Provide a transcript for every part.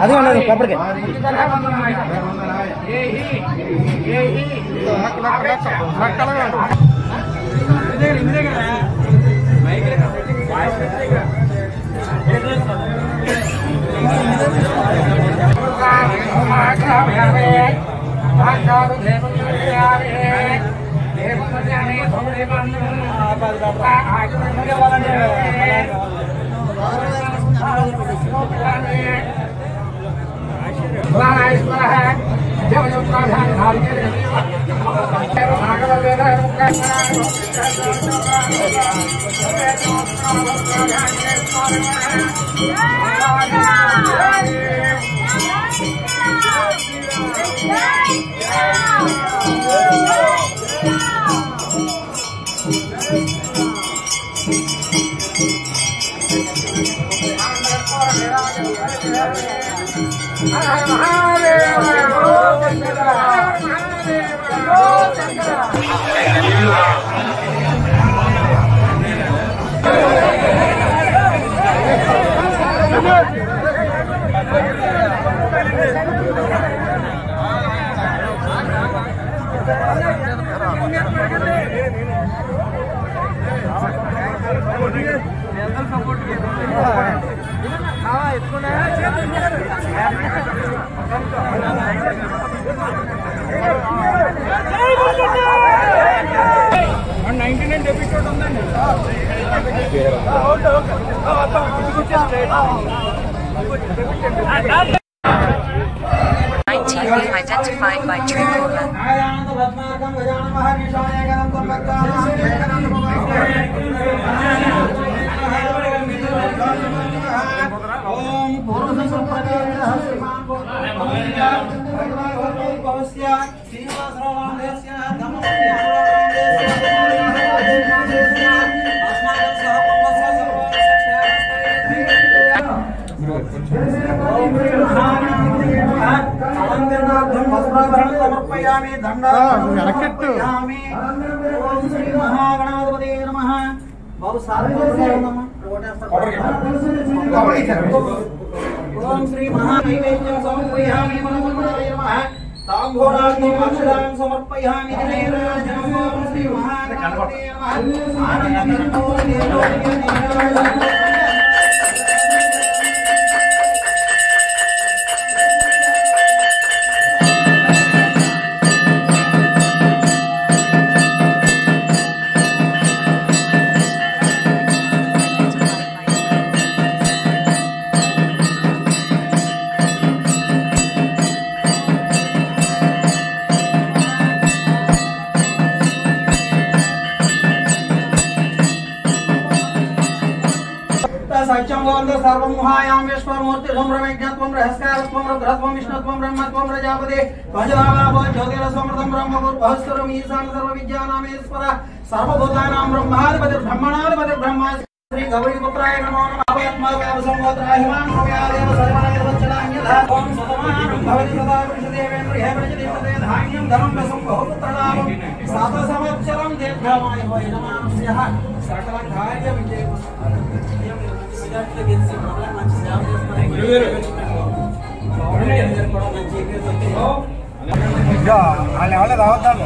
అది ఉన్నది కొబ్బరికి identified by Tricola. शंभोन्द सर्वमुहायां Vishwamurti संभ्रमेज्ञत्वं रहस्कारत्वं रुद्रत्वं विष्णुत्वं ब्रह्मत्वं प्रजापते पंचदावाभो ज्योतिरसमृतं ब्रह्मभूर्भुवस्सुरम् Ishan सर्वविद्यानामेश्वर सर्वभूतानां ब्रह्माधिपतिर्ब्रह्मा श्री गौरीपुत्राय नमो नमः। आत्माव्यावसंवोत्राय हिमांशव्यादेव सर्वनायर्वचनान्यथा ओम सतमानं भवति सदा पुरुषदेवेन्द्र हे प्रजदेवते धान्यं धनं वसं बहुपुत्रलाभं सातसंवत्सरं दीर्घमायुः यजमानस्यः सकलकार्यविजयम्। వాళ్ళ రావద్దాము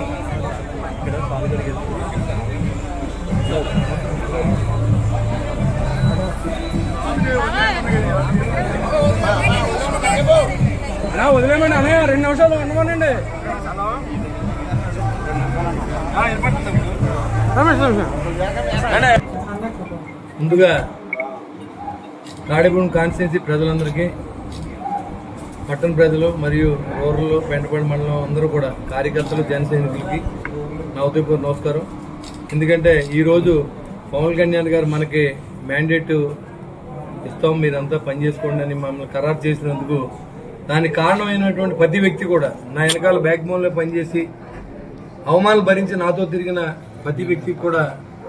వదిలేమండి అనే 2 నిమిషాలు ఉండమనండి. ముందుగా తాడేపల్లి కాన్స్టిట్యున్సీ ప్రజలందరికీ, పట్టణ ప్రజలు మరియు రూరల్ పెంటపాడు మండలం అందరూ కూడా కార్యకర్తలు జన సైనికులకి నా ఉదయపూర్వ నమస్కారం. ఎందుకంటే ఈరోజు పవన్ కళ్యాణ్ గారు మనకి మ్యాండేట్ ఇస్తాం, మీరంతా పనిచేసుకోండి అని మమ్మల్ని ఖరారు చేసినందుకు దానికి కారణమైనటువంటి ప్రతి వ్యక్తి కూడా నా వెనకాల బ్యాక్ బోన్లో పనిచేసి అవమానాలు భరించి నాతో తిరిగిన ప్రతి వ్యక్తికి కూడా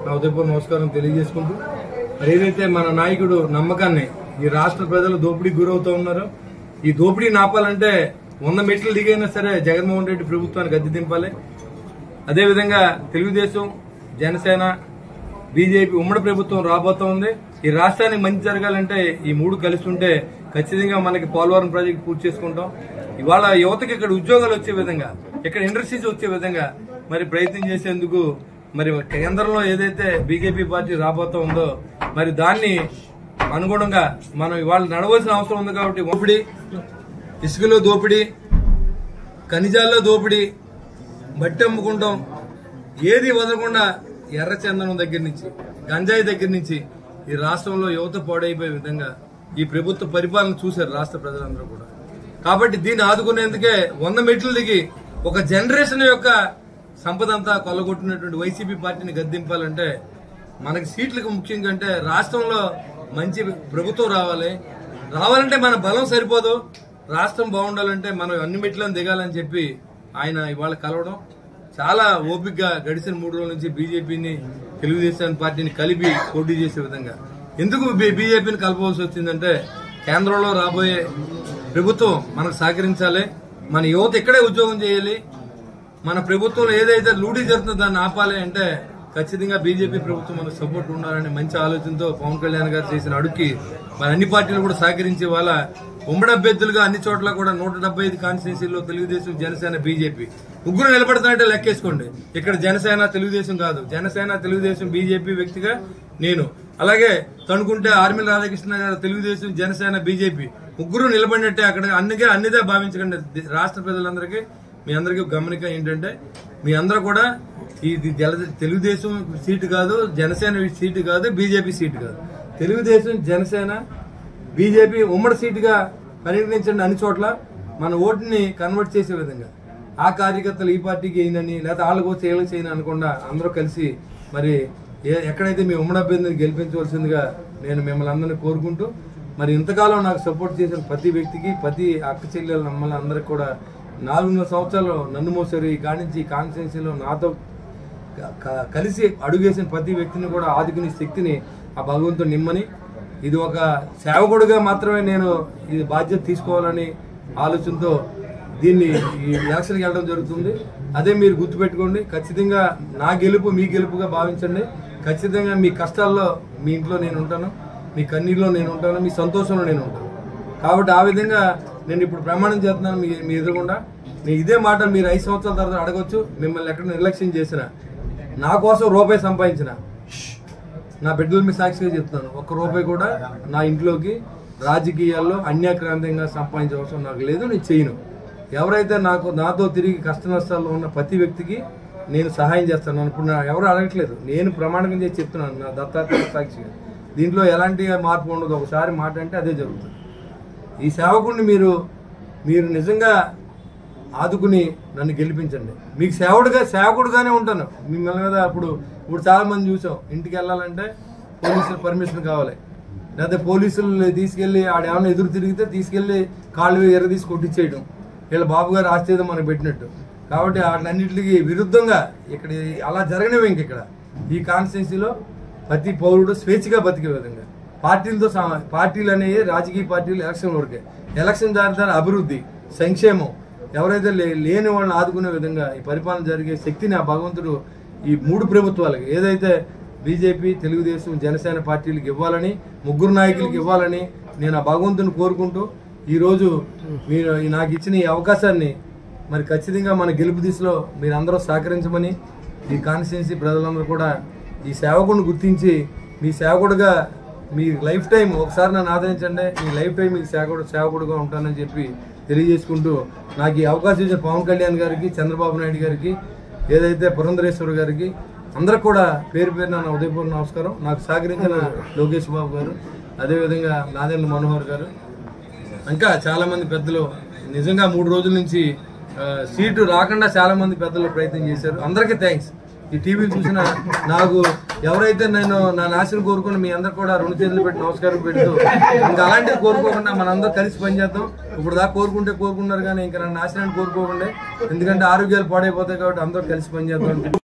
నా ఉదయపూర్వ నమస్కారం తెలియజేసుకుంటూ, మరి ఏదైతే మన నాయకుడు నమ్మకాన్ని ఈ రాష్ట్ర ప్రజలు దోపిడీకి గురవుతూ ఉన్నారో, ఈ దోపిడీ నాపాలంటే 100 మెట్లు దిగైనా సరే జగన్మోహన్ రెడ్డి ప్రభుత్వాన్ని గద్దె దింపాలి. అదేవిధంగా తెలుగుదేశం, జనసేన, బీజేపీ ఉమ్మడి ప్రభుత్వం రాబోతా ఉంది. ఈ రాష్ట్రానికి మంచి జరగాలంటే ఈ 3 కలిసి ఉంటే ఖచ్చితంగా మనకి పోలవరం ప్రాజెక్టు పూర్తి చేసుకుంటాం. ఇవాళ యువతకి ఇక్కడ ఉద్యోగాలు వచ్చే విధంగా, ఇక్కడ ఇండస్ట్రీస్ వచ్చే విధంగా మరి ప్రయత్నం చేసేందుకు మరి కేంద్రంలో ఏదైతే బీజేపీ పార్టీ రాబోతా ఉందో మరి దాన్ని అనుగుణంగా మనం ఇవాళ నడవలసిన అవసరం ఉంది. కాబట్టి దోపిడీ, ఇసుకలో దోపిడీ, ఖనిజాల్లో దోపిడీ, బట్టి అమ్ముకుంటాం, ఏది వదలకుండా ఎర్రచందనం దగ్గర నుంచి గంజాయి దగ్గర నుంచి ఈ రాష్ట్రంలో యువత పాడైపోయే విధంగా ఈ ప్రభుత్వ పరిపాలన చూశారు రాష్ట్ర ప్రజలందరూ కూడా. కాబట్టి దీన్ని ఆదుకునేందుకే 100 మెట్లు దిగి ఒక జనరేషన్ యొక్క సంపద అంతా కొల్లగొట్టినటువంటి వైసీపీ పార్టీని గద్దెంపాలంటే మనకి సీట్లకు ముఖ్యంగా అంటే రాష్ట్రంలో మంచి ప్రభుత్వం రావాలంటే మన బలం సరిపోదు. రాష్ట్రం బాగుండాలంటే మనం అన్ని మెట్లను దిగాలని చెప్పి ఆయన ఇవాళ కలవడం చాలా ఓపికగా గడిచిన 3 రోజుల నుంచి బీజేపీని, తెలుగుదేశం పార్టీని కలిపి పోటీ చేసే విధంగా. ఎందుకు బీజేపీని కలపవలసి వచ్చిందంటే కేంద్రంలో రాబోయే ప్రభుత్వం మనకు సహకరించాలి, మన యువత ఇక్కడే ఉద్యోగం చేయాలి, మన ప్రభుత్వంలో ఏదైతే లూటీ జరుగుతుందో దాన్ని ఆపాలి అంటే ఖచ్చితంగా బీజేపీ ప్రభుత్వం మనకు సపోర్ట్ ఉండాలని మంచి ఆలోచనతో పవన్ కళ్యాణ్ గారు చేసిన అడుగుకి మన అన్ని పార్టీలు కూడా సహకరించి వాళ్ళ ఉమ్మడి అభ్యర్థులుగా అన్ని చోట్ల కూడా 175 కాన్స్టిట్యున్సీల్లో తెలుగుదేశం, జనసేన, బీజేపీ ముగ్గురు నిలబడుతున్నట్టే లెక్కేసుకోండి. ఇక్కడ జనసేన తెలుగుదేశం కాదు, జనసేన తెలుగుదేశం బీజేపీ వ్యక్తిగా నేను, అలాగే తనుకుంటే ఆర్మీల రాధాకృష్ణ గారు తెలుగుదేశం, జనసేన, బీజేపీ ముగ్గురు నిలబడినట్టే. అక్కడ అన్నిదే భావించకండి. రాష్ట్ర ప్రజలందరికీ మీ అందరికీ గమనిక ఏంటంటే మీ అందరూ కూడా ఇది తెలుగుదేశం సీటు కాదు, జనసేన సీటు కాదు, బీజేపీ సీటు కాదు, తెలుగుదేశం, జనసేన, బీజేపీ ఉమ్మడి సీటుగా పరిగణించండి. అన్ని చోట్ల మన ఓటుని కన్వర్ట్ చేసే విధంగా ఆ కార్యకర్తలు ఈ పార్టీకి అయినని లేకపోతే వాళ్ళకు చేయలేదు చేయని అనకుండా అందరూ కలిసి మరి ఎక్కడైతే మీ ఉమ్మడి అభ్యర్థిని గెలిపించవలసిందిగా నేను మిమ్మల్ని అందరినీ కోరుకుంటూ, మరి ఇంతకాలం నాకు సపోర్ట్ చేసిన ప్రతి వ్యక్తికి, ప్రతి అక్క చెల్లెలు నమ్మల్ని అందరికి కూడా 4 సంవత్సరాలు నన్ను మోసారు. ఈ కానించి కాన్స్టిట్యున్సీలో నాతో కలిసి అడుగేసిన ప్రతి వ్యక్తిని కూడా ఆదుకునే శక్తిని ఆ భగవంతుడు నిమ్మని, ఇది ఒక సేవకుడిగా మాత్రమే నేను ఇది బాధ్యత తీసుకోవాలని ఆలోచనతో దీన్ని ఈ ఎలక్షన్కి వెళ్ళడం జరుగుతుంది. అదే మీరు గుర్తుపెట్టుకోండి. ఖచ్చితంగా నా గెలుపు మీ గెలుపుగా భావించండి. ఖచ్చితంగా మీ కష్టాల్లో మీ ఇంట్లో నేను ఉంటాను, మీ కన్నీళ్ళలో నేను ఉంటాను, మీ సంతోషంలో నేను ఉంటాను. కాబట్టి ఆ విధంగా నేను ఇప్పుడు ప్రమాణం చేస్తున్నాను మీ ఎదురుగుండా. నేను ఇదే మాట మీరు 5 సంవత్సరాల తర్వాత అడగొచ్చు. మిమ్మల్ని ఎక్కడ నిర్లక్ష్యం చేసిన, నా కోసం రూపాయి సంపాదించిన, నా బిడ్డల మీ సాక్షిగా చెప్తున్నాను, ₹1 కూడా నా ఇంట్లోకి రాజకీయాల్లో అన్యాక్రాంతంగా సంపాదించే అవసరం నాకు లేదు, నేను చేయను. ఎవరైతే నాతో తిరిగి కష్ట నష్టాల్లో ఉన్న ప్రతి వ్యక్తికి నేను సహాయం చేస్తాను. ఇప్పుడు ఎవరు అడగట్లేదు, నేను ప్రమాణం చేసి చెప్తున్నాను నా దత్తాత్రేయ సాక్షిగా. దీంట్లో ఎలాంటి మార్పు ఉండదు. ఒకసారి మాట అంటే అదే జరుగుతుంది. ఈ సేవకుడిని మీరు నిజంగా ఆదుకుని నన్ను గెలిపించండి. మీకు సేవకుడుగానే ఉంటాను. మిమ్మల్ని మీద ఇప్పుడు చాలా మంది చూసాం, ఇంటికి వెళ్ళాలంటే పోలీసులు పర్మిషన్ కావాలి, లేకపోతే పోలీసులు తీసుకెళ్లి ఆడేమన్నా ఎదురు తిరిగితే తీసుకెళ్లి కాళ్ళు ఎర్రదీసి కొట్టించేయడం వీళ్ళ బాబు గారు ఆశ్చర్యం మనకు పెట్టినట్టు. కాబట్టి వాటిలన్నింటికి విరుద్ధంగా ఇక్కడ అలా జరగనివి. ఇక్కడ ఈ కాన్స్టిట్యున్సీలో ప్రతి పౌరుడు స్వేచ్ఛగా బతికే విధంగా పార్టీలు అనేవి రాజకీయ పార్టీలు ఎలక్షన్ వరకే. ఎలక్షన్ ద్వారా అభివృద్ధి సంక్షేమం ఎవరైతే లేని వాళ్ళని ఆదుకునే విధంగా ఈ పరిపాలన జరిగే శక్తిని ఆ భగవంతుడు ఈ 3 ప్రభుత్వాలకి ఏదైతే బీజేపీ, తెలుగుదేశం, జనసేన పార్టీలకు ఇవ్వాలని, 3 నాయకులకు ఇవ్వాలని నేను ఆ భగవంతుని కోరుకుంటూ ఈరోజు మీరు నాకు ఇచ్చిన ఈ అవకాశాన్ని మరి ఖచ్చితంగా మన గెలుపు దిశలో మీరందరూ సహకరించమని ఈ కాన్స్టిట్యున్సీ ప్రజలందరూ కూడా ఈ సేవకుడిని గుర్తించి మీ సేవకుడుగా మీ లైఫ్ టైం ఒకసారి నన్ను ఆదరించండి, మీ లైఫ్ టైం మీకు సేవకుడుగా ఉంటానని చెప్పి తెలియజేసుకుంటూ నాకు ఈ అవకాశం ఇచ్చిన పవన్ కళ్యాణ్ గారికి, చంద్రబాబు నాయుడు గారికి, ఏదైతే పురంధరేశ్వర్ గారికి అందరూ కూడా పేరు పేరున నా ఉదయపూర్వ నమస్కారం. నాకు సహకరించిన లోకేష్ బాబు గారు, అదేవిధంగా నాదెండ్ల మనోహర్ గారు, ఇంకా చాలా మంది పెద్దలు నిజంగా 3 రోజుల నుంచి సీటు రాకుండా చాలా మంది పెద్దలు ప్రయత్నం చేశారు. అందరికీ థ్యాంక్స్. ఈ టీవీలు చూసిన నాకు ఎవరైతే నేను నా నాశనం కోరుకుని మీ అందరు కూడా 2 చేతులు పెట్టి నమస్కారం పెడుతూ ఇంకా అలాంటివి కోరుకోకుండా మనందరూ కలిసి పనిచేద్దాం. ఇప్పుడు దాకా కోరుకున్నారు కానీ ఇంకా నా నాశనాన్ని కోరుకోకుండా, ఎందుకంటే ఆరోగ్యాలు పాడైపోతాయి కాబట్టి అందరూ కలిసి పనిచేద్దాం.